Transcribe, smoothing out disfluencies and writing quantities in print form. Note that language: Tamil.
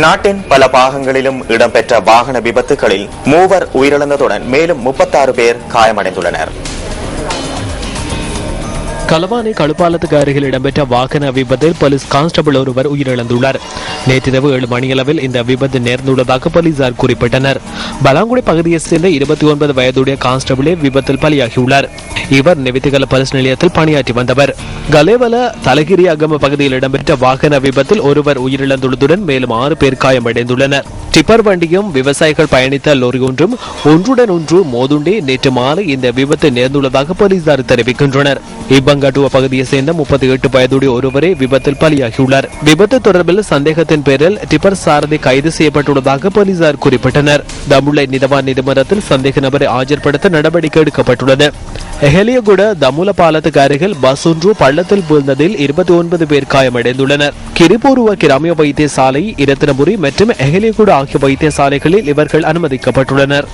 நாட்டின் பல பாகங்களிலும் இடம்பெற்ற வாகன விபத்துகளில் 3 உயிரிழந்ததுடன் மேலும் 36 பேர் காயமடைந்துள்ளனர். களவானை கழுப்பாலத்துக்கு அருகில் இடம்பெற்ற வாகன விபத்தில் போலீஸ் கான்ஸ்டபிள் ஒருவர் உயிரிழந்துள்ளார். நேற்றிரவு 7 மணியளவில் இந்த விபத்து நேர்ந்துள்ளதாக போலீசார் குறிப்பிட்டனர். பலாங்குடி பகுதியைச் சேர்ந்த 29 வயதுடைய கான்ஸ்டபிளே விபத்தில் பலியாகியுள்ளார். இவர் நெவித்திகல போலீஸ் நிலையத்தில் பணியாற்றி வந்தவர். கலேவல தலகிரி அகம பகுதியில் இடம்பெற்ற வாகன விபத்தில் ஒருவர் உயிரிழந்துள்ளதுடன் மேலும் 6 பேர் காயமடைந்துள்ளனர். டிப்பர் வண்டியும் விவசாயிகள் பயணித்த லோரி ஒன்றுடன் ஒன்று மோதுண்டே நேற்று மாலை இந்த விபத்து நேர்ந்துள்ளதாக போலீசார் தெரிவிக்கின்றனர். இப்பங்கட்டுவ பகுதியை சேர்ந்த 38 வயதுடைய ஒருவரே விபத்தில் பலியாகியுள்ளார். விபத்து தொடர்பில் சந்தேகத்தின் பேரில் டிப்பர் சாரதி கைது செய்யப்பட்டுள்ளதாக போலீசார் குறிப்பிட்டனர். தமுளை நீதவான் நீதிமன்றத்தில் சந்தேக நபரை ஆஜர்படுத்த நடவடிக்கை எடுக்கப்பட்டுள்ளது. எஹலியகுட தமுல பாலத்துக்கு அருகில் பஸ் ஒன்று பள்ளத்தில் வீழ்ந்ததில் 29 பேர் காயமடைந்துள்ளனர். கிரிபூர்வ கிராமிய வைத்தியசாலை, இரத்தினபுரி மற்றும் எஹலியகுட ஆகிய வைத்தியசாலைகளில் இவர்கள் அனுமதிக்கப்பட்டுள்ளனர்.